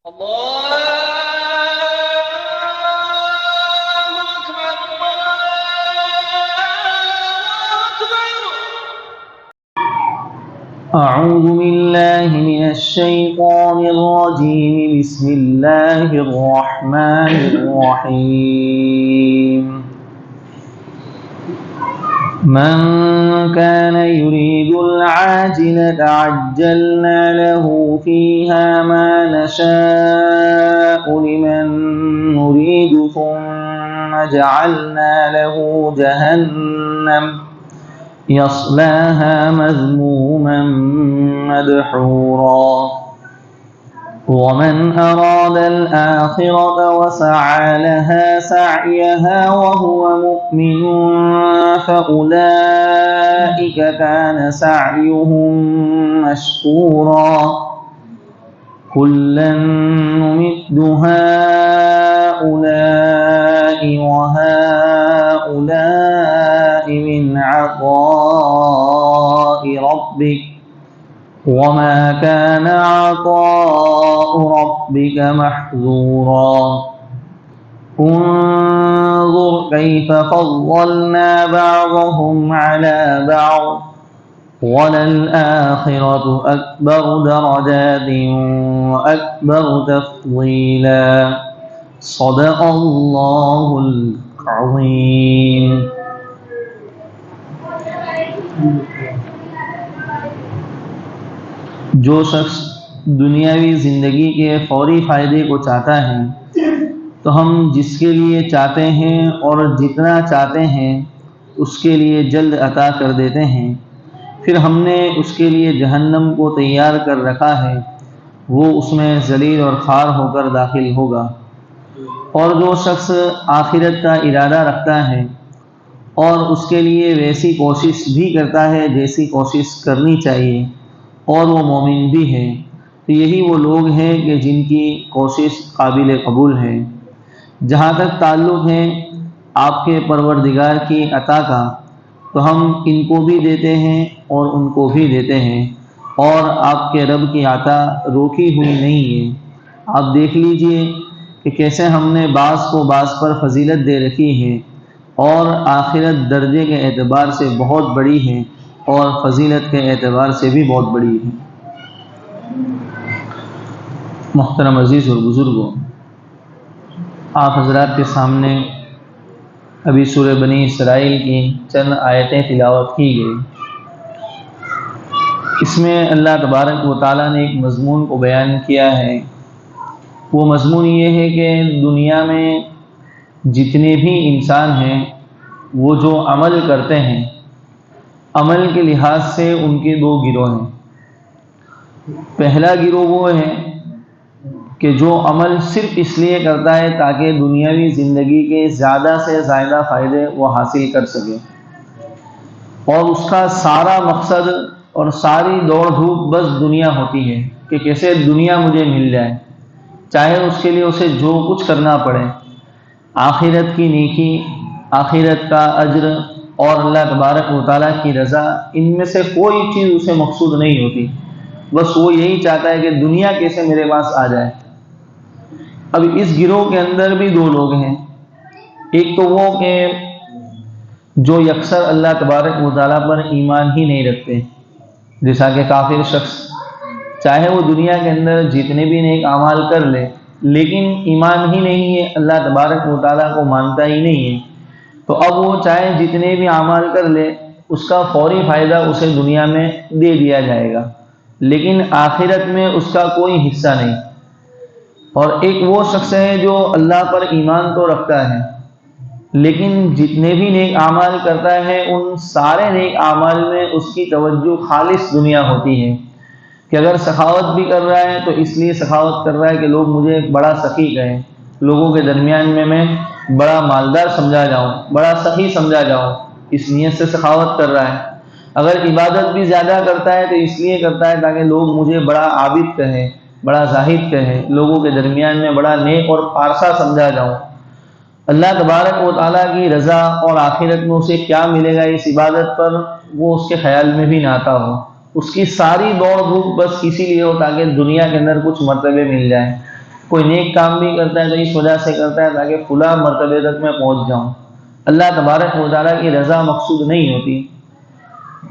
أعوذ بالله من الشيطان الرجيم. بسم الله الرحمن الرحيم. من كان يريد العاجلة عجلنا له فيها ما نشاء لمن نريد ثم جعلنا له جهنم يصلاها مذموما مدحورا. ومن أراد الآخرة وسعى لها سعيها وهو مؤمن فأولئك كان سعيهم مشكورا. كلا نمد هؤلاء وهؤلاء من عطاء ربك وما كان عطاء ربك محظورا. انظر كيف فضلنا بعضهم على بعض وللآخرة أكبر درجات وأكبر تفضيلا. صدق الله العظيم. جو شخص دنیاوی زندگی کے فوری فائدے کو چاہتا ہے تو ہم جس کے لیے چاہتے ہیں اور جتنا چاہتے ہیں اس کے لیے جلد عطا کر دیتے ہیں. پھر ہم نے اس کے لیے جہنم کو تیار کر رکھا ہے، وہ اس میں ذلیل اور خوار ہو کر داخل ہوگا. اور جو شخص آخرت کا ارادہ رکھتا ہے اور اس کے لیے ویسی کوشش بھی کرتا ہے جیسی کوشش کرنی چاہیے اور وہ مومن بھی ہے، تو یہی وہ لوگ ہیں کہ جن کی کوشش قابل قبول ہے. جہاں تک تعلق ہے آپ کے پروردگار کی عطا کا، تو ہم ان کو بھی دیتے ہیں اور ان کو بھی دیتے ہیں، اور آپ کے رب کی عطا روکی ہوئی نہیں ہے. آپ دیکھ لیجئے کہ کیسے ہم نے بعض کو بعض پر فضیلت دے رکھی ہے، اور آخرت درجے کے اعتبار سے بہت بڑی ہے اور فضیلت کے اعتبار سے بھی بہت بڑی ہے. محترم عزیز اور بزرگوں، آپ حضرات کے سامنے ابھی سورہ بنی اسرائیل کی چند آیتیں تلاوت کی گئی. اس میں اللہ تبارک و تعالیٰ نے ایک مضمون کو بیان کیا ہے. وہ مضمون یہ ہے کہ دنیا میں جتنے بھی انسان ہیں وہ جو عمل کرتے ہیں، عمل کے لحاظ سے ان کے دو گروہ ہیں. پہلا گروہ وہ ہے کہ جو عمل صرف اس لیے کرتا ہے تاکہ دنیاوی زندگی کے زیادہ سے زیادہ فائدے وہ حاصل کر سکے، اور اس کا سارا مقصد اور ساری دوڑ دھوپ بس دنیا ہوتی ہے کہ کیسے دنیا مجھے مل جائے، چاہے اس کے لیے اسے جو کچھ کرنا پڑے. آخرت کی نیکی، آخرت کا اجر اور اللہ تبارک و تعالیٰ کی رضا، ان میں سے کوئی چیز اسے مقصود نہیں ہوتی. بس وہ یہی چاہتا ہے کہ دنیا کیسے میرے پاس آ جائے. اب اس گروہ کے اندر بھی دو لوگ ہیں. ایک تو وہ کہ جو یکسر اللہ تبارک و تعالیٰ پر ایمان ہی نہیں رکھتے، جیسا کہ کافر شخص، چاہے وہ دنیا کے اندر جتنے بھی نیک اعمال کر لے لیکن ایمان ہی نہیں ہے، اللہ تبارک و تعالیٰ کو مانتا ہی نہیں ہے، تو اب وہ چاہے جتنے بھی اعمال کر لے اس کا فوری فائدہ اسے دنیا میں دے دیا جائے گا، لیکن آخرت میں اس کا کوئی حصہ نہیں. اور ایک وہ شخص ہے جو اللہ پر ایمان تو رکھتا ہے لیکن جتنے بھی نیک اعمال کرتا ہے ان سارے نیک اعمال میں اس کی توجہ خالص دنیا ہوتی ہے. کہ اگر سخاوت بھی کر رہا ہے تو اس لیے سخاوت کر رہا ہے کہ لوگ مجھے بڑا سخی کہیں، لوگوں کے درمیان میں بڑا مالدار سمجھا جاؤں، بڑا سخی سمجھا جاؤں، اس نیت سے سخاوت کر رہا ہے. اگر عبادت بھی زیادہ کرتا ہے تو اس لیے کرتا ہے تاکہ لوگ مجھے بڑا عابد کہیں، بڑا زاہد کہیں، لوگوں کے درمیان میں بڑا نیک اور پارسا سمجھا جاؤں. اللہ تبارک و تعالیٰ کی رضا اور آخرت میں اسے کیا ملے گا اس عبادت پر، وہ اس کے خیال میں بھی نہ آتا ہو. اس کی ساری دوڑ دھوپ بس اسی لیے ہو تاکہ دنیا کے اندر کچھ مرتبے مل جائیں. کوئی نیک کام بھی کرتا ہے تو اس وجہ سے کرتا ہے تاکہ فلاں مرتبے تک میں پہنچ جاؤں، اللہ تبارک و تعالیٰ کی رضا مقصود نہیں ہوتی۔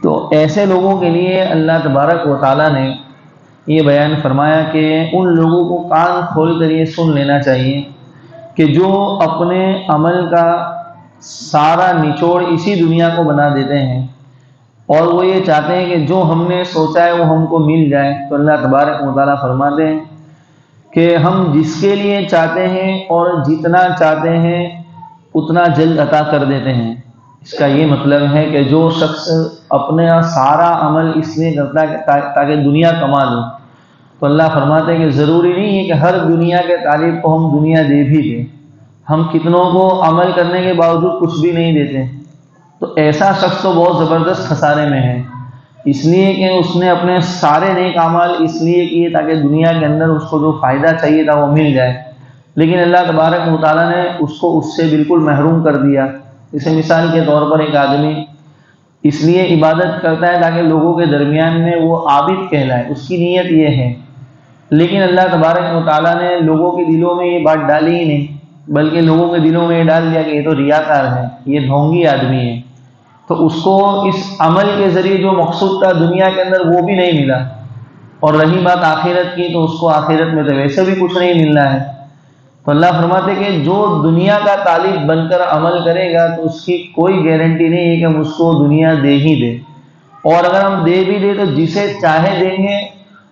تو ایسے لوگوں کے لیے اللہ تبارک و تعالیٰ نے یہ بیان فرمایا کہ ان لوگوں کو کان کھول کر یہ سن لینا چاہیے کہ جو اپنے عمل کا سارا نچوڑ اسی دنیا کو بنا دیتے ہیں، اور وہ یہ چاہتے ہیں کہ جو ہم نے سوچا ہے وہ ہم کو مل جائے، تو اللہ تبارک و تعالیٰ فرماتے ہیں کہ ہم جس کے لیے چاہتے ہیں اور جتنا چاہتے ہیں اتنا جلد عطا کر دیتے ہیں۔ اس کا یہ مطلب ہے کہ جو شخص اپنا سارا عمل اس لیے کرتا ہے تاکہ دنیا کما لو، تو اللہ فرماتے ہیں کہ ضروری نہیں ہے کہ ہر دنیا کے طالب کو ہم دنیا دے بھی دیں، ہم کتنوں کو عمل کرنے کے باوجود کچھ بھی نہیں دیتے، تو ایسا شخص تو بہت زبردست خسارے میں ہے، اس لیے کہ اس نے اپنے سارے نیک اعمال اس لیے کیے تاکہ دنیا کے اندر اس کو جو فائدہ چاہیے تھا وہ مل جائے، لیکن اللہ تبارک و تعالیٰ نے اس کو اس سے بالکل محروم کر دیا۔ جیسے مثال کے طور پر ایک آدمی اس لیے عبادت کرتا ہے تاکہ لوگوں کے درمیان میں وہ عابد کہلائے، اس کی نیت یہ ہے، لیکن اللہ تبارک و تعالیٰ نے لوگوں کے دلوں میں یہ بات ڈالی ہی نہیں، بلکہ لوگوں کے دلوں میں یہ ڈال دیا کہ یہ تو ریاکار ہے، یہ ڈھونگی آدمی ہے، تو اس کو اس عمل کے ذریعے جو مقصود تھا دنیا کے اندر وہ بھی نہیں ملا، اور رہی بات آخرت کی تو اس کو آخرت میں تو ویسے بھی کچھ نہیں ملنا ہے۔ تو اللہ فرماتے کہ جو دنیا کا طالب بن کر عمل کرے گا تو اس کی کوئی گارنٹی نہیں ہے کہ ہم اس کو دنیا دے ہی دے، اور اگر ہم دے بھی دیں تو جسے چاہے دیں گے،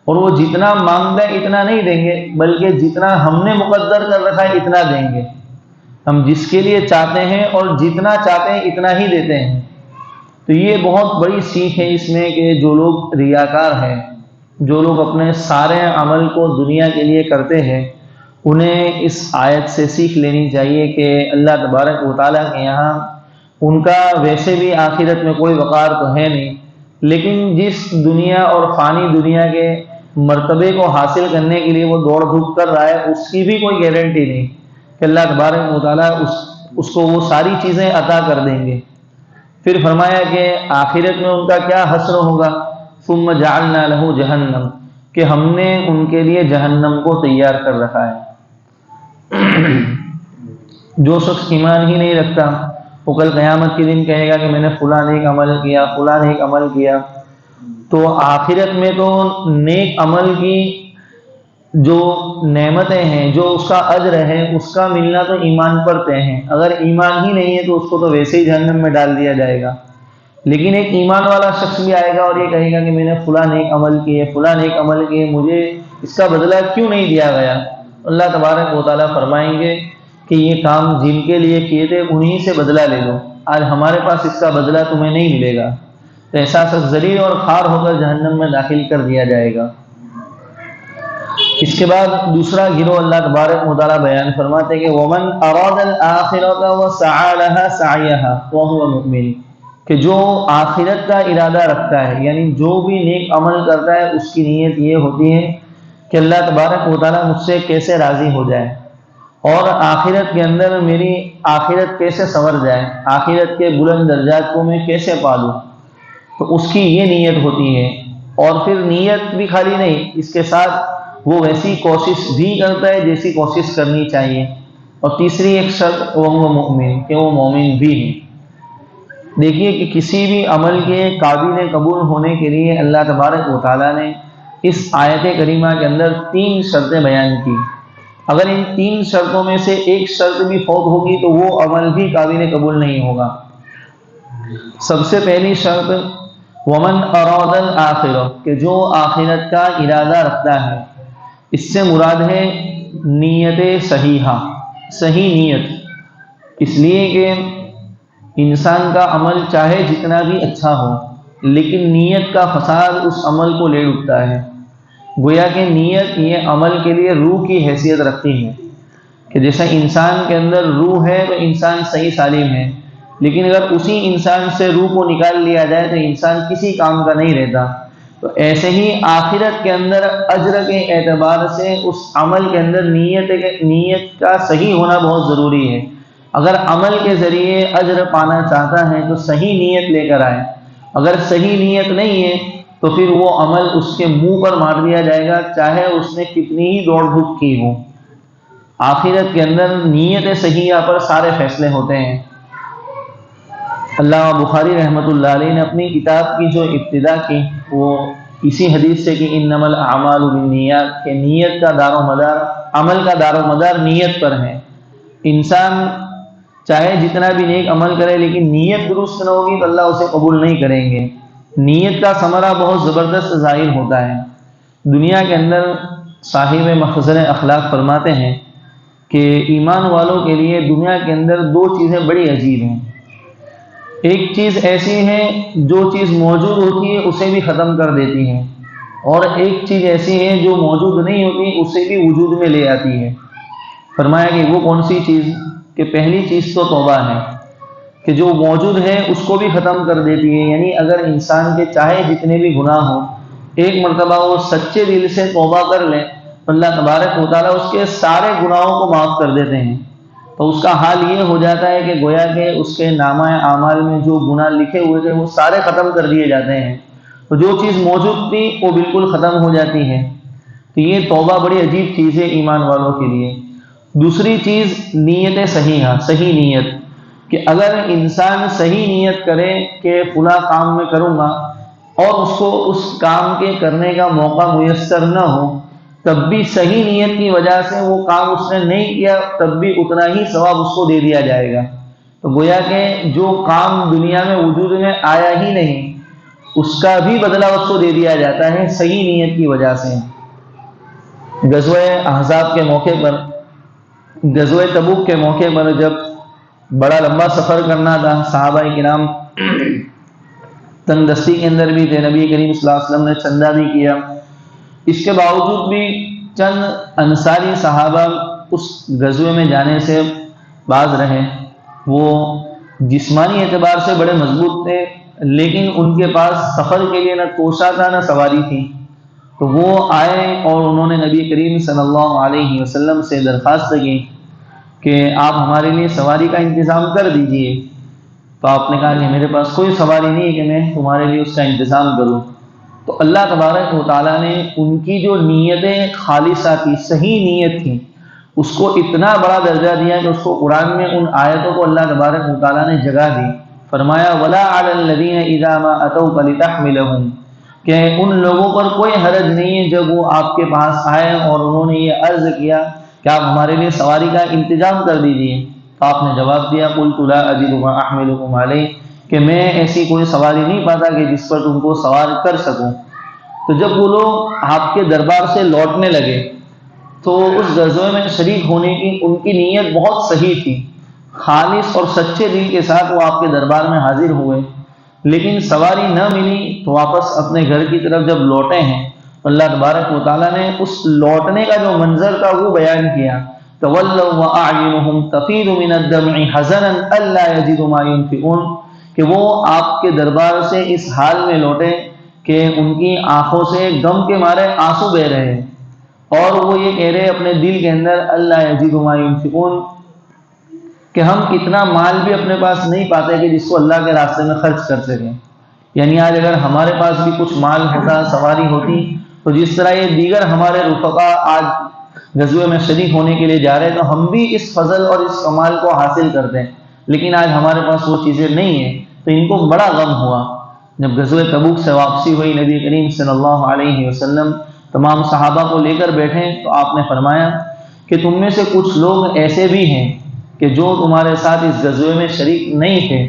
اور وہ جتنا مانگتا ہے اتنا نہیں دیں گے، بلکہ جتنا ہم نے مقدر کر رکھا ہے اتنا دیں گے۔ ہم جس کے لیے چاہتے ہیں اور جتنا چاہتے ہیں اتنا ہی دیتے ہیں۔ تو یہ بہت بڑی سیکھ ہے اس میں کہ جو لوگ ریاکار ہیں، جو لوگ اپنے سارے عمل کو دنیا کے لیے کرتے ہیں، انہیں اس آیت سے سیکھ لینی چاہیے کہ اللہ تبارک و تعالیٰ کے یہاں ان کا ویسے بھی آخرت میں کوئی وقار تو ہے نہیں، لیکن جس دنیا اور فانی دنیا کے مرتبے کو حاصل کرنے کے لیے وہ دوڑ دھوپ کر رہا ہے، اس کی بھی کوئی گارنٹی نہیں کہ اللہ تبارک و تعالیٰ اس کو وہ ساری چیزیں عطا کر دیں گے۔ پھر فرمایا کہ آخرت میں ان کا کیا حشر ہوگا، ثم جعلنا له جہنم، کہ ہم نے ان کے لیے جہنم کو تیار کر رکھا ہے۔ جو شخص ایمان ہی نہیں رکھتا وہ کل قیامت کے دن کہے گا کہ میں نے فلاں نیک عمل کیا، فلاں نیک عمل کیا، تو آخرت میں تو نیک عمل کی جو نعمتیں ہیں، جو اس کا اجر ہے، اس کا ملنا تو ایمان پر طے ہے۔ اگر ایمان ہی نہیں ہے تو اس کو تو ویسے ہی جہنم میں ڈال دیا جائے گا، لیکن ایک ایمان والا شخص بھی آئے گا اور یہ کہے گا کہ میں نے فلاں نیک عمل کیے، فلاں نیک عمل کیے، مجھے اس کا بدلہ کیوں نہیں دیا گیا؟ اللہ تبارک و تعالیٰ فرمائیں گے کہ یہ کام جن کے لیے کیے تھے انہی سے بدلہ لے لو، آج ہمارے پاس اس کا بدلہ تمہیں نہیں ملے گا۔ تو ایسا شخص ذلیل اور خوار ہو کر جہنم میں داخل کر دیا جائے گا۔ اس کے بعد دوسرا گروہ اللہ تبارک و تعالیٰ بیان فرماتے کہ وَمَنْ أَرَادَ الْآخِرَةَ وَسَعَى لَهَا سَعْيَهَا وَهُوَ مُؤْمِنٌ، کہ جو آخرت کا ارادہ رکھتا ہے، یعنی جو بھی نیک عمل کرتا ہے اس کی نیت یہ ہوتی ہے کہ اللہ تبارک و تعالیٰ مجھ سے کیسے راضی ہو جائے، اور آخرت کے اندر میری آخرت کیسے سنور جائے، آخرت کے بلند درجات کو میں کیسے پالوں، تو اس کی یہ نیت ہوتی ہے۔ اور پھر نیت بھی خالی نہیں، اس کے ساتھ وہ ویسی کوشش بھی کرتا ہے جیسی کوشش کرنی چاہیے۔ اور تیسری ایک شرط وہ مومن، کہ وہ مومن بھی ہے۔ دیکھیے کہ کسی بھی عمل کے قابل قبول ہونے کے لیے اللہ تبارک و تعالیٰ نے اس آیت کریمہ کے اندر 3 شرطیں بیان کی۔ اگر ان 3 شرطوں میں سے ایک شرط بھی فوت ہوگی تو وہ عمل بھی قابل قبول نہیں ہوگا۔ سب سے پہلی شرط ومن اراد الآخرہ، کہ جو آخرت کا ارادہ رکھتا ہے، اس سے مراد ہے نیت صحیحہ، صحیح نیت۔ اس لیے کہ انسان کا عمل چاہے جتنا بھی اچھا ہو، لیکن نیت کا فساد اس عمل کو لے اٹھتا ہے۔ گویا کہ نیت یہ عمل کے لیے روح کی حیثیت رکھتی ہے، کہ جیسا انسان کے اندر روح ہے تو انسان صحیح سالم ہے، لیکن اگر اسی انسان سے روح کو نکال لیا جائے تو انسان کسی کام کا نہیں رہتا۔ تو ایسے ہی آخرت کے اندر اجر کے اعتبار سے اس عمل کے اندر نیت کا صحیح ہونا بہت ضروری ہے۔ اگر عمل کے ذریعے اجر پانا چاہتا ہے تو صحیح نیت لے کر آئے، اگر صحیح نیت نہیں ہے تو پھر وہ عمل اس کے منہ پر مار دیا جائے گا، چاہے اس نے کتنی ہی دوڑ دھوپ کی ہو۔ آخرت کے اندر نیت صحیحہ پر سارے فیصلے ہوتے ہیں۔ علامہ بخاری رحمۃ اللہ علیہ نے اپنی کتاب کی جو ابتدا کی وہ اسی حدیث سے کہ انما الاعمال بالنیات، کہ نیت کا دار و مدار، عمل کا دار و مدار نیت پر ہے۔ انسان چاہے جتنا بھی نیک عمل کرے لیکن نیت درست نہ ہوگی تو اللہ اسے قبول نہیں کریں گے۔ نیت کا ثمرہ بہت زبردست ظاہر ہوتا ہے۔ دنیا کے اندر صاحب مخزن اخلاق فرماتے ہیں کہ ایمان والوں کے لیے دنیا کے اندر دو چیزیں بڑی عجیب ہیں۔ ایک چیز ایسی ہے جو چیز موجود ہوتی ہے اسے بھی ختم کر دیتی ہے، اور ایک چیز ایسی ہے جو موجود نہیں ہوتی اسے بھی وجود میں لے آتی ہے۔ فرمایا کہ وہ کون سی چیز؟ کہ پہلی چیز تو توبہ ہے، کہ جو موجود ہے اس کو بھی ختم کر دیتی ہے۔ یعنی اگر انسان کے چاہے جتنے بھی گناہ ہوں، ایک مرتبہ وہ سچے دل سے توبہ کر لے، اللہ تبارک و تعالیٰ اس کے سارے گناہوں کو معاف کر دیتے ہیں۔ تو اس کا حال یہ ہو جاتا ہے کہ گویا کہ اس کے نامہ اعمال میں جو گناہ لکھے ہوئے تھے وہ سارے ختم کر دیے جاتے ہیں، تو جو چیز موجود تھی وہ بالکل ختم ہو جاتی ہے۔ تو یہ توبہ بڑی عجیب چیز ہے ایمان والوں کے لیے۔ دوسری چیز نیت صحیحہ، صحیح نیت، کہ اگر انسان صحیح نیت کرے کہ فلاں کام میں کروں گا اور اس کو اس کام کے کرنے کا موقع میسر نہ ہو، تب بھی صحیح نیت کی وجہ سے وہ کام اس نے نہیں کیا، تب بھی اتنا ہی ثواب اس کو دے دیا جائے گا۔ تو گویا کہ جو کام دنیا میں وجود میں آیا ہی نہیں اس کا بھی بدلہ اس کو دے دیا جاتا ہے صحیح نیت کی وجہ سے۔ غزوہ احزاب کے موقع پر، غزوہ تبوک کے موقع پر جب بڑا لمبا سفر کرنا تھا، صحابہ کرام تنگ دستی کے اندر بھی تھے، نبی کریم صلی اللہ علیہ وسلم نے چندہ بھی کیا، اس کے باوجود بھی چند انصاری صحابہ اس غزوے میں جانے سے باز رہے۔ وہ جسمانی اعتبار سے بڑے مضبوط تھے لیکن ان کے پاس سفر کے لیے نہ توشہ تھا نہ سواری تھی، تو وہ آئے اور انہوں نے نبی کریم صلی اللہ علیہ وسلم سے درخواست کی کہ آپ ہمارے لیے سواری کا انتظام کر دیجئے۔ تو آپ نے کہا کہ میرے پاس کوئی سواری نہیں ہے کہ میں تمہارے لیے اس کا انتظام کروں۔ تو اللہ تبارک و تعالیٰ نے ان کی جو نیتیں خالصہ تھی، صحیح نیت تھی، اس کو اتنا بڑا درجہ دیا کہ اس کو قرآن میں ان آیتوں کو اللہ تبارک و تعالیٰ نے جگہ دی۔ فرمایا وَلَا عَلَى الَّذِينَ إِذَا مَا أَتَوْكَ لِتَحْمِلَهُمْ، کہ ان لوگوں پر کوئی حرج نہیں ہے جب وہ آپ کے پاس آئے اور انہوں نے یہ عرض کیا کہ آپ ہمارے لیے سواری کا انتظام کر دیجئے، تو آپ نے جواب دیا قُلْتُ لَا أَجِدُ مَا أَحْمِلُكُمْ عَلَيْهِ، کہ میں ایسی کوئی سواری نہیں پاتا کہ جس پر تم کو سوار کر سکوں۔ تو جب وہ لوگ آپ کے دربار سے لوٹنے لگے تو اس غزوے میں شریک ہونے کی ان کی نیت بہت صحیح تھی، خالص اور سچے دل کے ساتھ وہ آپ کے دربار میں حاضر ہوئے، لیکن سواری نہ ملی تو واپس اپنے گھر کی طرف جب لوٹے ہیں اللہ تبارک و تعالیٰ نے اس لوٹنے کا جو منظر تھا وہ بیان کیا، تَوَلَّوْا وَأَعْيُنُهُمْ تَفِيضُ مِنَ الدَّمْعِ حَزَنًا أَلَّا يَجِدُوا مَا يُنْفِقُونَ، کہ وہ آپ کے دربار سے اس حال میں لوٹے کہ ان کی آنکھوں سے غم کے مارے آنسو بہہ رہے ہیں، اور وہ یہ کہہ رہے اپنے دل کے اندر أَلَّا يَجِدُوا مَا يُنْفِقُونَ، کہ ہم اتنا مال بھی اپنے پاس نہیں پاتے کہ جس کو اللہ کے راستے میں خرچ کر سکیں۔ یعنی آج اگر ہمارے پاس بھی کچھ مال ہوتا، سواری ہوتی، تو جس طرح یہ دیگر ہمارے رفقا آج غزوے میں شریک ہونے کے لیے جا رہے ہیں تو ہم بھی اس فضل اور اس کمال کو حاصل کرتے ہیں، لیکن آج ہمارے پاس وہ چیزیں نہیں ہیں، تو ان کو بڑا غم ہوا۔ جب غزوہ تبوک سے واپسی ہوئی، نبی کریم صلی اللہ علیہ وسلم تمام صحابہ کو لے کر بیٹھے تو آپ نے فرمایا کہ تم میں سے کچھ لوگ ایسے بھی ہیں کہ جو تمہارے ساتھ اس غزوے میں شریک نہیں تھے،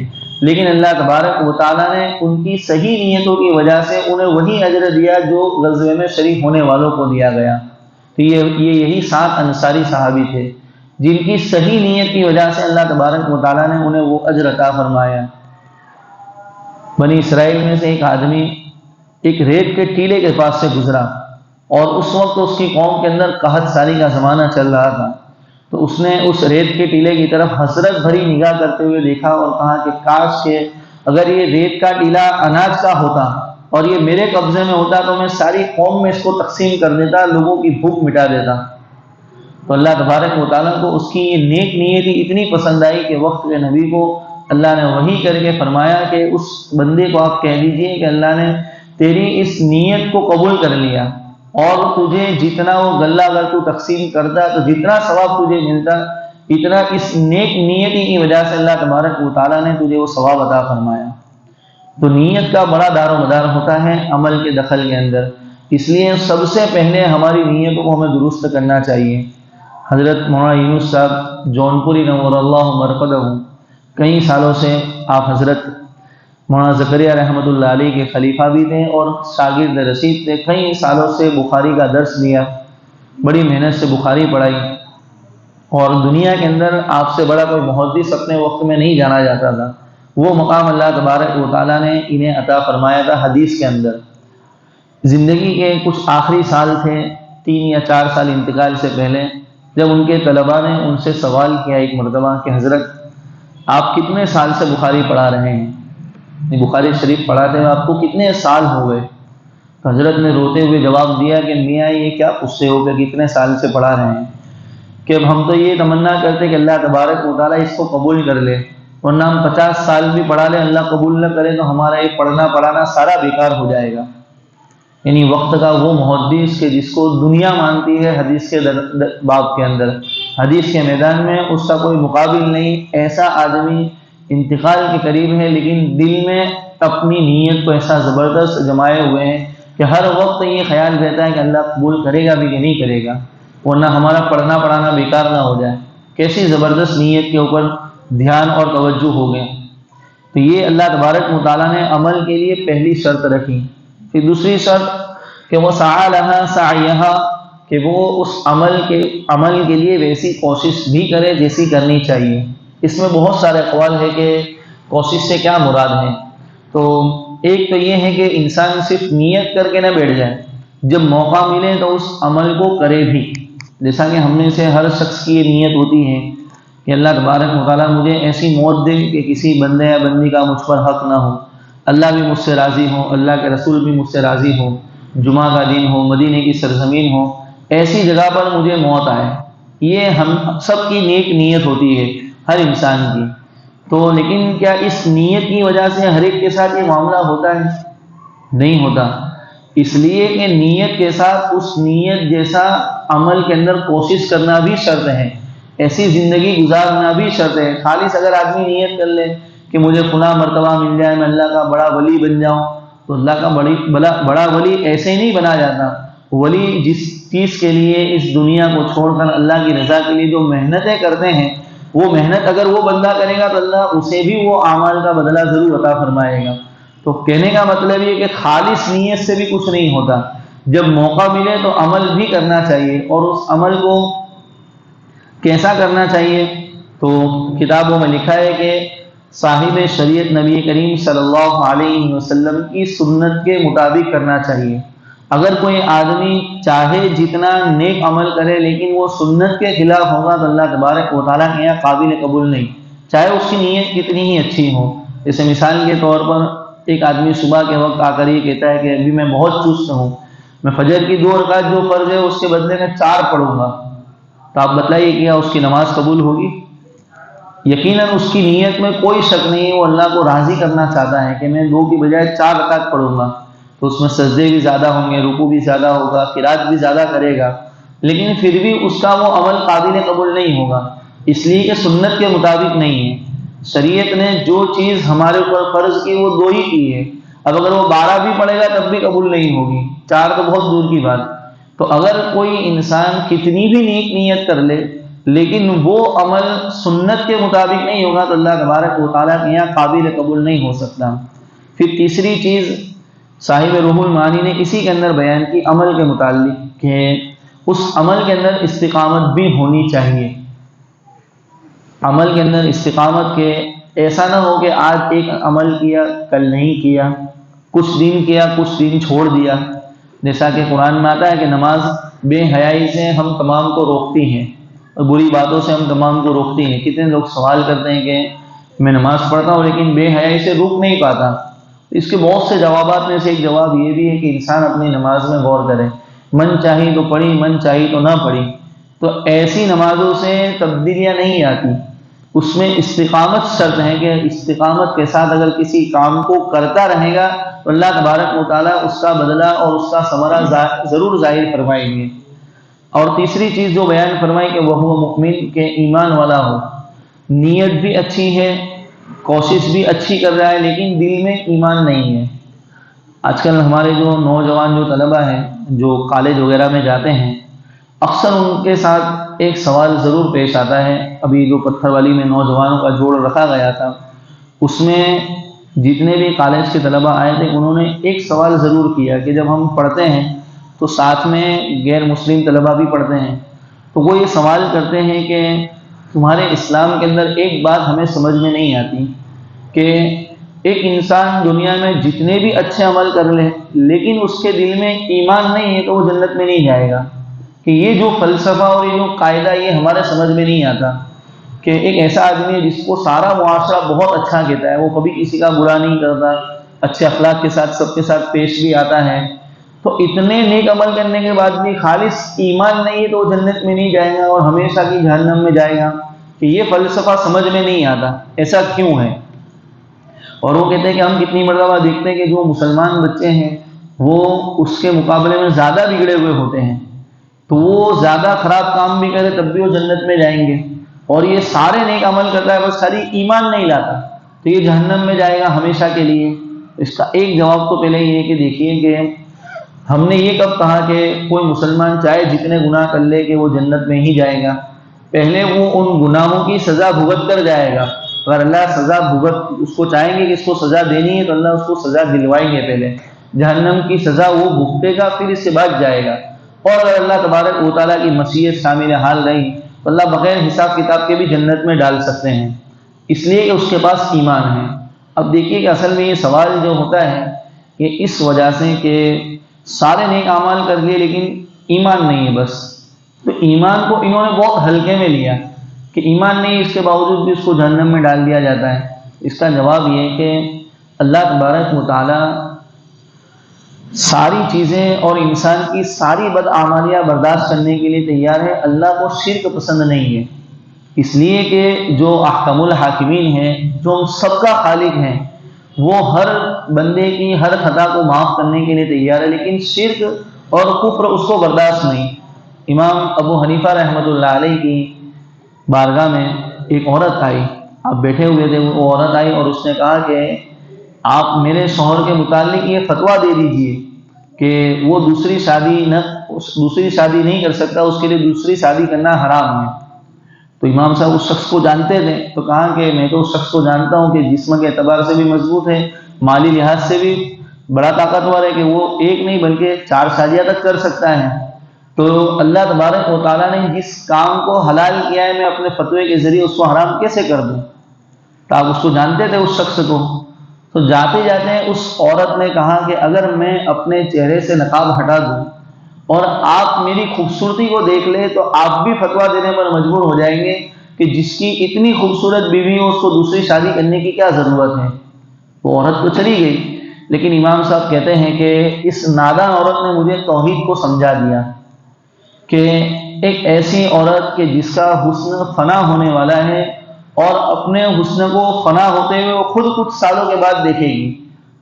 لیکن اللہ تبارک و تعالیٰ نے ان کی صحیح نیتوں کی وجہ سے انہیں وہی اجر دیا جو غزوے میں شریک ہونے والوں کو دیا گیا۔ تو یہی 7 انصاری صحابی تھے جن کی صحیح نیت کی وجہ سے اللہ تبارک و تعالیٰ نے انہیں وہ اجر عطا فرمایا۔ بنی اسرائیل میں سے ایک آدمی ایک ریت کے ٹیلے کے پاس سے گزرا، اور اس وقت اس کی قوم کے اندر قحط سالی کا زمانہ چل رہا تھا، تو اس نے اس ریت کے ٹیلے کی طرف حسرت بھری نگاہ کرتے ہوئے دیکھا اور کہا کہ کاش کہ اگر یہ ریت کا ٹیلا اناج کا ہوتا اور یہ میرے قبضے میں ہوتا تو میں ساری قوم میں اس کو تقسیم کر دیتا، لوگوں کی بھوک مٹا دیتا۔ تو اللہ تبارک و تعالیٰ کو اس کی یہ نیک نیتی اتنی پسند آئی کہ وقت کے نبی کو اللہ نے وحی کر کے فرمایا کہ اس بندے کو آپ کہہ دیجئے کہ اللہ نے تیری اس نیت کو قبول کر لیا، اور تجھے جتنا وہ غلہ اگر تو تقسیم کرتا تو جتنا ثواب تجھے ملتا، اتنا اس نیک نیتی کی وجہ سے اللہ تبارک و تعالیٰ نے تجھے وہ ثواب عطا فرمایا۔ تو نیت کا بڑا دار و مدار ہوتا ہے عمل کے دخل کے اندر، اس لیے سب سے پہلے ہماری نیتوں کو ہمیں درست کرنا چاہیے۔ حضرت مولانا یونس صاحب جونپوری نور اللہ مرقدہ، کئی سالوں سے آپ حضرت مولانا زکریا رحمۃ اللہ علیہ کے خلیفہ بھی تھے اور شاگرد رشید تھے، کئی سالوں سے بخاری کا درس دیا، بڑی محنت سے بخاری پڑھائی، اور دنیا کے اندر آپ سے بڑا کوئی محدث اپنے وقت میں نہیں جانا جاتا تھا۔ وہ مقام اللہ تبارک و تعالیٰ نے انہیں عطا فرمایا تھا حدیث کے اندر۔ زندگی کے کچھ آخری سال تھے، 3 یا 4 سال انتقال سے پہلے، جب ان کے طلباء نے ان سے سوال کیا ایک مرتبہ کہ حضرت آپ کتنے سال سے بخاری پڑھا رہے ہیں، بخاری شریف پڑھاتے ہوئے آپ کو کتنے سال ہو گئے؟ تو حضرت نے روتے ہوئے جواب دیا کہ میاں یہ کیا پوچھتے ہو کہ کتنے سال سے پڑھا رہے ہیں، کہ اب ہم تو یہ تمنا کرتے کہ اللہ تبارک و تعالیٰ اس کو قبول کر لے، ورنہ ہم 50 سال بھی پڑھا لیں، اللہ قبول نہ کرے تو ہمارا یہ پڑھنا پڑھانا سارا بیکار ہو جائے گا۔ یعنی وقت کا وہ محدث کہ جس کو دنیا مانتی ہے حدیث کے باب کے اندر، حدیث کے میدان میں اس کا کوئی مقابل نہیں، ایسا آدمی انتقال کے قریب ہے لیکن دل میں اپنی نیت کو ایسا زبردست جمائے ہوئے ہیں کہ ہر وقت یہ خیال رہتا ہے کہ اللہ قبول کرے گا بھی کہ نہیں کرے گا، ورنہ ہمارا پڑھنا پڑھانا بیکار نہ ہو جائے۔ کیسی زبردست نیت کے اوپر دھیان اور توجہ ہو گئے۔ تو یہ اللہ تبارک و تعالیٰ نے عمل کے لیے پہلی شرط رکھی۔ پھر دوسری شرط کہ وہ سعی لہا سعیہا، کہ وہ اس عمل کے لیے ویسی کوشش بھی کرے جیسی کرنی چاہیے۔ اس میں بہت سارے اقوال ہے کہ کوشش سے کیا مراد ہے۔ تو ایک تو یہ ہے کہ انسان صرف نیت کر کے نہ بیٹھ جائے، جب موقع ملے تو اس عمل کو کرے بھی۔ جیسا کہ ہم میں سے ہر شخص کی یہ نیت ہوتی ہے کہ اللہ تبارک و تعالیٰ مجھے ایسی موت دے کہ کسی بندے یا بندی کا مجھ پر حق نہ ہو، اللہ بھی مجھ سے راضی ہو، اللہ کے رسول بھی مجھ سے راضی ہو، جمعہ کا دن ہو، مدینے کی سرزمین ہو، ایسی جگہ پر مجھے موت آئے۔ یہ ہم سب کی نیک نیت ہوتی ہے، ہر انسان کی۔ تو لیکن کیا اس نیت کی وجہ سے ہر ایک کے ساتھ یہ معاملہ ہوتا ہے؟ نہیں ہوتا، اس لیے کہ نیت کے ساتھ اس نیت جیسا عمل کے اندر کوشش کرنا بھی شرط ہے، ایسی زندگی گزارنا بھی شرط ہے۔ خالص اگر آدمی نیت کر لے کہ مجھے فلاں مرتبہ مل جائے، میں اللہ کا بڑا ولی بن جاؤں، تو اللہ کا بڑا ولی ایسے ہی نہیں بنا جاتا۔ ولی جس چیز کے لیے اس دنیا کو چھوڑ کر اللہ کی رضا کے لیے جو محنتیں کرتے ہیں، وہ محنت اگر وہ بندہ کرے گا تو اللہ اسے بھی وہ اعمال کا بدلہ ضرور عطا فرمائے گا۔ تو کہنے کا مطلب یہ کہ خالص نیت سے بھی کچھ نہیں ہوتا، جب موقع ملے تو عمل بھی کرنا چاہیے، اور اس عمل کو کیسا کرنا چاہیے؟ تو کتابوں میں لکھا ہے کہ صاحب شریعت نبی کریم صلی اللہ علیہ وسلم کی سنت کے مطابق کرنا چاہیے۔ اگر کوئی آدمی چاہے جتنا نیک عمل کرے لیکن وہ سنت کے خلاف ہوگا تو اللہ تبارک و تعالیٰ کے یہاں قابل قبول نہیں، چاہے اس کی نیت کتنی ہی اچھی ہو۔ جیسے مثال کے طور پر ایک آدمی صبح کے وقت آ کر یہ کہتا ہے کہ ابھی میں بہت چست ہوں، میں فجر کی 2 رکعت جو فرض ہے اس کے بدلے میں 4 پڑھوں گا، تو آپ بتلائیے کیا اس کی نماز قبول ہوگی؟ یقیناً اس کی نیت میں کوئی شک نہیں ہے، وہ اللہ کو راضی کرنا چاہتا ہے کہ میں 2 کی بجائے 4 رکعت پڑھوں گا، تو اس میں سجدے بھی زیادہ ہوں گے، رکوع بھی زیادہ ہوگا، قرات بھی زیادہ کرے گا، لیکن پھر بھی اس کا وہ عمل قابل قبول نہیں ہوگا، اس لیے کہ سنت کے مطابق نہیں ہے۔ شریعت نے جو چیز ہمارے اوپر فرض کی وہ 2 ہی کی ہے، اب اگر وہ 12 بھی پڑھے گا تب بھی قبول نہیں ہوگی، 4 تو بہت دور کی بات۔ تو اگر کوئی انسان کتنی بھی نیک نیت کر لے لیکن وہ عمل سنت کے مطابق نہیں ہوگا تو اللہ تبارک و تعالیٰ کے یہاں قابل قبول نہیں ہو سکتا۔ پھر تیسری چیز صاحب روح المعانی نے اسی کے اندر بیان کی عمل کے متعلق، کہ اس عمل کے اندر استقامت بھی ہونی چاہیے۔ عمل کے اندر استقامت کے ایسا نہ ہو کہ آج ایک عمل کیا کل نہیں کیا، کچھ دن کیا کچھ دن چھوڑ دیا۔ جیسا کہ قرآن میں آتا ہے کہ نماز بے حیائی سے ہم تمام کو روکتی ہیں، اور بری باتوں سے ہم تمام کو روکتی ہیں۔ کتنے لوگ سوال کرتے ہیں کہ میں نماز پڑھتا ہوں لیکن بے حیائی سے روک نہیں پاتا۔ اس کے بہت سے جوابات میں سے ایک جواب یہ بھی ہے کہ انسان اپنی نماز میں غور کرے، من چاہی تو پڑھی، من چاہی تو نہ پڑھی۔ تو ایسی نمازوں سے تبدیلیاں نہیں آتی، اس میں استقامت شرط ہے کہ استقامت کے ساتھ اگر کسی کام کو کرتا رہے گا تو اللہ تبارک و تعالیٰ اس کا بدلہ اور اس کا ثمرہ ضرور ظاہر فرمائیں گے۔ اور تیسری چیز جو بیان فرمائی کہ وہ مؤمن کے ایمان والا ہو، نیت بھی اچھی ہے، کوشش بھی اچھی کر رہا ہے، لیکن دل میں ایمان نہیں ہے۔ آج کل ہمارے جو نوجوان جو طلبہ ہیں جو کالج وغیرہ میں جاتے ہیں، اکثر ان کے ساتھ ایک سوال ضرور پیش آتا ہے۔ ابھی جو پتھر والی میں نوجوانوں کا جوڑ رکھا گیا تھا، اس میں جتنے بھی کالج کے طلبہ آئے تھے انہوں نے ایک سوال ضرور کیا کہ جب ہم پڑھتے ہیں تو ساتھ میں غیر مسلم طلبہ بھی پڑھتے ہیں، تو وہ یہ سوال کرتے ہیں کہ تمہارے اسلام کے اندر ایک بات ہمیں سمجھ میں نہیں آتی کہ ایک انسان دنیا میں جتنے بھی اچھے عمل کر لے لیکن اس کے دل میں ایمان نہیں ہے تو وہ جنت میں نہیں جائے گا۔ کہ یہ جو فلسفہ اور یہ جو قاعدہ یہ ہمارے سمجھ میں نہیں آتا کہ ایک ایسا آدمی ہے جس کو سارا معاشرہ بہت اچھا کہتا ہے، وہ کبھی کسی کا برا نہیں کرتا، اچھے اخلاق کے ساتھ سب کے ساتھ پیش بھی آتا ہے، تو اتنے نیک عمل کرنے کے بعد بھی خالص ایمان نہیں ہے تو وہ جنت میں نہیں جائے گا اور ہمیشہ کی جہنم میں جائے گا۔ کہ یہ فلسفہ سمجھ میں نہیں آتا، ایسا کیوں ہے؟ اور وہ کہتے ہیں کہ ہم کتنی مرتبہ دیکھتے ہیں کہ جو مسلمان بچے ہیں وہ اس کے مقابلے میں زیادہ بگڑے ہوئے ہوتے ہیں، تو وہ زیادہ خراب کام بھی کرے تب بھی وہ جنت میں جائیں گے، اور یہ سارے نیک عمل کرتا ہے بس خالی ایمان نہیں لاتا تو یہ جہنم میں جائے گا ہمیشہ کے لیے۔ اس کا ایک جواب تو پہلے یہ ہے کہ دیکھیے کہ ہم نے یہ کب کہا کہ کوئی مسلمان چاہے جتنے گناہ کر لے کہ وہ جنت میں ہی جائے گا؟ پہلے وہ ان گناہوں کی سزا بھگت کر جائے گا۔ اگر اللہ سزا بھگت اس کو چاہیں گے کہ اس کو سزا دینی ہے تو اللہ اس کو سزا دلوائیں گے، پہلے جہنم کی سزا وہ بھگتے گا پھر اس سے بچ جائے گا۔ اور اگر اللہ تبارک و تعالیٰ کی مشیت شامل حال رہی تو اللہ بغیر حساب کتاب کے بھی جنت میں ڈال سکتے ہیں، اس لیے کہ اس کے پاس ایمان ہے۔ اب دیکھیے کہ اصل میں یہ سوال جو ہوتا ہے کہ اس وجہ سے کہ سارے نیک اعمال کر لیے لیکن ایمان نہیں ہے بس، تو ایمان کو انہوں نے بہت ہلکے میں لیا کہ ایمان نہیں، اس کے باوجود بھی اس کو جہنم میں ڈال دیا جاتا ہے۔ اس کا جواب یہ ہے کہ اللہ تبارک و تعالیٰ ساری چیزیں اور انسان کی ساری بدعمالیاں برداشت کرنے کے لیے تیار ہے۔ اللہ کو شرک پسند نہیں ہے، اس لیے کہ جو احکم الحاکمین ہیں، جو ہم سب کا خالق ہیں، وہ ہر بندے کی ہر خطا کو معاف کرنے کے لیے تیار ہے، لیکن شرک اور کفر اس کو برداشت نہیں۔ امام ابو حنیفہ رحمۃ اللہ علیہ کی بارگاہ میں ایک عورت آئی، آپ بیٹھے ہوئے تھے، وہ عورت آئی اور اس نے کہا کہ آپ میرے شوہر کے متعلق یہ فتویٰ دے دیجئے کہ وہ دوسری شادی نہیں کر سکتا، اس کے لیے دوسری شادی کرنا حرام ہے۔ تو امام صاحب اس شخص کو جانتے تھے، تو کہا کہ میں تو اس شخص کو جانتا ہوں کہ جسم کے اعتبار سے بھی مضبوط ہے، مالی لحاظ سے بھی بڑا طاقتور ہے، کہ وہ ایک نہیں بلکہ 4 شادیاں تک کر سکتا ہے۔ تو اللہ تبارک و تعالیٰ نے جس کام کو حلال کیا ہے میں اپنے فتوے کے ذریعے اس کو حرام کیسے کر دوں؟ تو آپ اس کو جانتے تھے اس شخص کو۔ تو جاتے جاتے اس عورت نے کہا کہ اگر میں اپنے چہرے سے نقاب ہٹا دوں اور آپ میری خوبصورتی کو دیکھ لیں تو آپ بھی فتویٰ دینے پر مجبور ہو جائیں گے کہ جس کی اتنی خوبصورت بیوی ہو اس کو دوسری شادی کرنے کی کیا ضرورت ہے؟ وہ عورت تو چلی گئی، لیکن امام صاحب کہتے ہیں کہ اس نادان عورت نے مجھے توحید کو سمجھا دیا کہ ایک ایسی عورت کہ جس کا حسن فنا ہونے والا ہے اور اپنے حسن کو فنا ہوتے ہوئے وہ خود کچھ سالوں کے بعد دیکھے گی،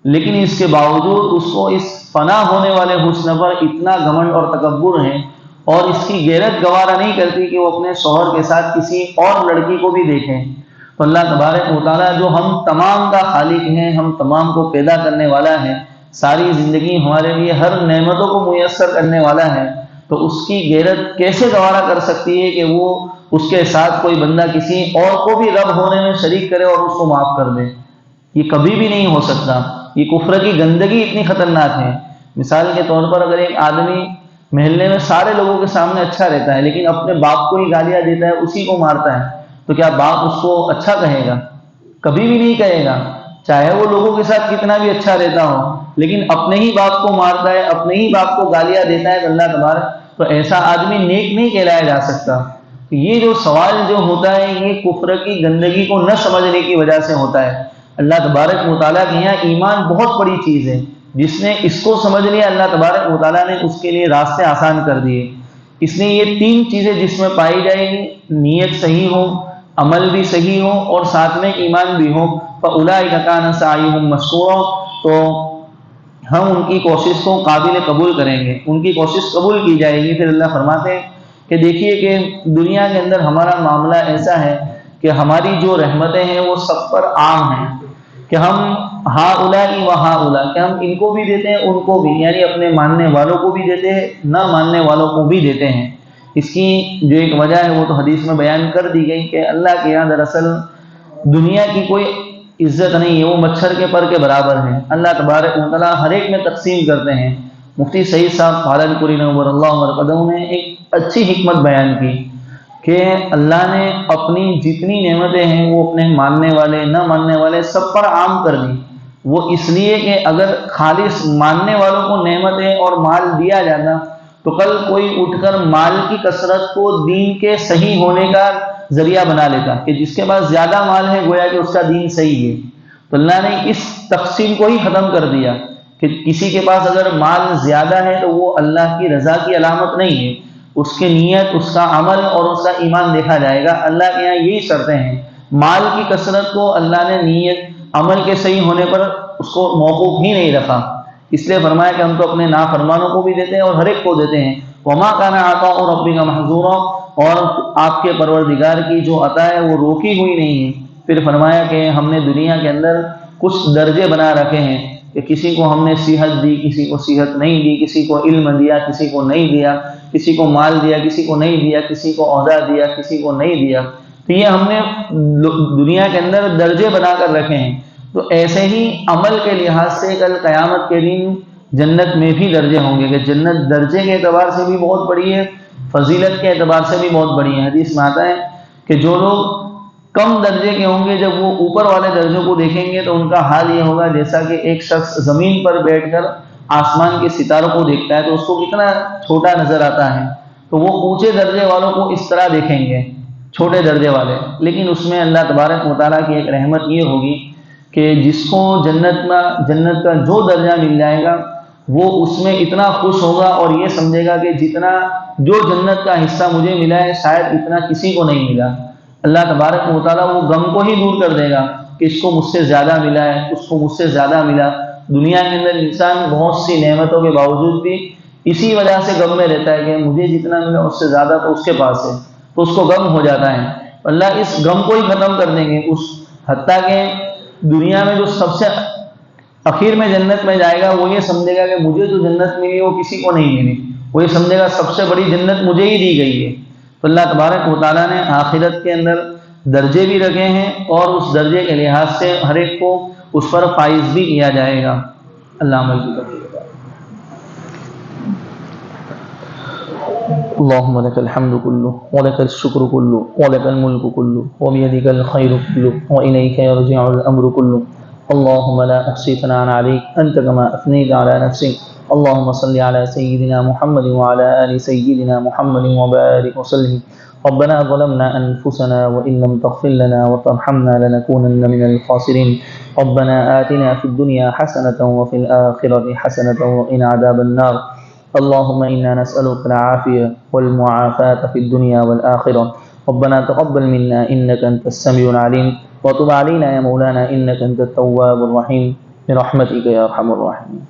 لیکن اس کے باوجود اس کو اس فنا ہونے والے حسن پر اتنا گھمنڈ اور تکبر ہے اور اس کی غیرت گوارا نہیں کرتی کہ وہ اپنے شوہر کے ساتھ کسی اور لڑکی کو بھی دیکھیں۔ تو اللہ تبارک و تعالیٰ جو ہم تمام کا خالق ہیں، ہم تمام کو پیدا کرنے والا ہے، ساری زندگی ہمارے لیے ہر نعمتوں کو میسر کرنے والا ہے، تو اس کی غیرت کیسے گوارا کر سکتی ہے کہ وہ اس کے ساتھ کوئی بندہ کسی اور کو بھی رب ہونے میں شریک کرے اور اس کو معاف کر دے؟ یہ کبھی بھی نہیں ہو سکتا۔ یہ کفر کی گندگی اتنی خطرناک ہے۔ مثال کے طور پر اگر ایک آدمی محلے میں سارے لوگوں کے سامنے اچھا رہتا ہے لیکن اپنے باپ کو ہی گالیاں دیتا ہے، اسی کو مارتا ہے، تو کیا باپ اس کو اچھا کہے گا؟ کبھی بھی نہیں کہے گا، چاہے وہ لوگوں کے ساتھ کتنا بھی اچھا رہتا ہو، لیکن اپنے ہی باپ کو مارتا ہے، اپنے ہی باپ کو گالیاں دیتا ہے تو اللہ تبارک، تو ایسا آدمی نیک نہیں کہلایا جا سکتا۔ یہ جو سوال جو ہوتا ہے یہ کفر کی گندگی کو نہ سمجھنے کی وجہ سے ہوتا ہے۔ اللہ تبارک و تعالیٰ کے یہاں ایمان بہت بڑی چیز ہے، جس نے اس کو سمجھ لیا اللہ تبارک و تعالیٰ نے اس کے لیے راستے آسان کر دیے۔ اس نے یہ 3 چیزیں جس میں پائی جائیں گی، نیت صحیح ہو، عمل بھی صحیح ہو اور ساتھ میں ایمان بھی ہو، فَأُولَٰئِكَ كَانَ سَعْيُهُمْ مَشْكُورًا، تو ہم ان کی کوشش کو قابل قبول کریں گے، ان کی کوشش قبول کی جائے گی۔ پھر اللہ فرماتے ہیں کہ دیکھیے کہ دنیا کے اندر ہمارا معاملہ ایسا ہے کہ ہماری جو رحمتیں ہیں وہ سب پر عام ہیں، کہ ہم ہا اولائی و ہا اولا، کہ ہم ان کو بھی دیتے ہیں ان کو بھی، یعنی اپنے ماننے والوں کو بھی دیتے ہیں، نہ ماننے والوں کو بھی دیتے ہیں۔ اس کی جو ایک وجہ ہے وہ تو حدیث میں بیان کر دی گئی کہ اللہ کے یہاں دراصل دنیا کی کوئی عزت نہیں ہے، وہ مچھر کے پر کے برابر ہے۔ اللہ تبارک و تعالیٰ ہر ایک میں تقسیم کرتے ہیں۔ مفتی سعید صاحب پالنپوری نور اللہ مرقدہ نے ایک اچھی حکمت بیان کی کہ اللہ نے اپنی جتنی نعمتیں ہیں وہ اپنے ماننے والے نہ ماننے والے سب پر عام کر دی۔ وہ اس لیے کہ اگر خالص ماننے والوں کو نعمتیں اور مال دیا جاتا تو کل کوئی اٹھ کر مال کی کثرت کو دین کے صحیح ہونے کا ذریعہ بنا لیتا، کہ جس کے پاس زیادہ مال ہے گویا کہ اس کا دین صحیح ہے۔ تو اللہ نے اس تقسیم کو ہی ختم کر دیا کہ کسی کے پاس اگر مال زیادہ ہے تو وہ اللہ کی رضا کی علامت نہیں ہے، اس کی نیت، اس کا عمل اور اس کا ایمان دیکھا جائے گا۔ اللہ کے یہاں یہی شرطیں ہیں۔ مال کی کثرت کو اللہ نے نیت عمل کے صحیح ہونے پر اس کو موقوف ہی نہیں رکھا، اس لیے فرمایا کہ ہم تو اپنے نافرمانوں کو بھی دیتے ہیں اور ہر ایک کو دیتے ہیں۔ وما کان عطاء ربک محظورا، اور آپ کے پروردگار کی جو عطا ہے وہ روکی ہوئی نہیں ہے۔ پھر فرمایا کہ ہم نے دنیا کے اندر کچھ درجے بنا رکھے ہیں کہ کسی کو ہم نے صحت دی، کسی کو صحت نہیں دی، کسی کو علم دیا، کسی کو نہیں دیا، کسی کو مال دیا، کسی کو نہیں دیا، کسی کو عہدہ دیا، کسی کو نہیں دیا۔ تو یہ ہم نے دنیا کے اندر درجے بنا کر رکھے ہیں۔ تو ایسے ہی عمل کے لحاظ سے کل قیامت کے دن جنت میں بھی درجے ہوں گے، کہ جنت درجے کے اعتبار سے بھی بہت بڑی ہے، فضیلت کے اعتبار سے بھی بہت بڑی ہے۔ حدیث میں آتا ہے کہ جو لوگ کم درجے کے ہوں گے جب وہ اوپر والے درجوں کو دیکھیں گے تو ان کا حال یہ ہوگا جیسا کہ ایک شخص زمین پر بیٹھ کر آسمان کے ستاروں کو دیکھتا ہے تو اس کو کتنا چھوٹا نظر آتا ہے، تو وہ اونچے درجے والوں کو اس طرح دیکھیں گے، چھوٹے درجے والے۔ لیکن اس میں اللہ تبارک و تعالیٰ کی ایک رحمت یہ ہوگی کہ جس کو جنت کا جو درجہ مل جائے گا وہ اس میں اتنا خوش ہوگا اور یہ سمجھے گا کہ جتنا جو جنت کا حصہ مجھے ملا ہے شاید اتنا کسی کو نہیں ملا۔ اللہ تبارک و تعالیٰ وہ غم کو ہی دور کر دے گا کہ اس کو مجھ سے زیادہ ملا ہے، اس کو مجھ سے زیادہ ملا۔ دنیا کے اندر انسان بہت سی نعمتوں کے باوجود بھی اسی وجہ سے غم میں رہتا ہے کہ مجھے جتنا ملا اس سے زیادہ تو اس کے پاس ہے، تو اس کو غم ہو جاتا ہے۔ اللہ اس غم کو ہی ختم کر دیں گے، اس حتیٰ کہ دنیا میں جو سب سے اخیر میں جنت میں جائے گا وہ یہ سمجھے گا کہ مجھے جو جنت ملی وہ کسی کو نہیں ملی، وہ یہ سمجھے گا سب سے بڑی جنت مجھے ہی دی گئی ہے۔ تو اللہ تبارک و تعالیٰ نے آخرت کے اندر درجے بھی رکھے ہیں اور اس درجے کے لحاظ سے ہر ایک کو اس پر فائز بھی کیا جائے گا۔ اللہ عمل کی توفیق عطا فرمائے۔ اللهم لك الحمد كله ولك الشكر كله ولك الملك كله وبيدك الخير كله وإليك يرجع الأمر كله. اللهم لا أحصي ثناء عليك أنت كما أثنيت على نفسك. اللهم صل على سيدنا محمد وعلى آل سيدنا محمد وبارك وسلم. ربنا ظلمنا أنفسنا وإن لم تغفر لنا وترحمنا لنكونن من الخاسرين. ربنا آتنا في الدنيا حسنة وفي الآخرة حسنة وقنا عذاب النار. اللهم إنا نسألك العافية والمعافاة في الدنيا والآخرة. ربنا تقبل منا إنك أنت السميع العليم وتب علينا يا مولانا إنك أنت التواب الرحيم برحمتك يا أرحم الراحمين.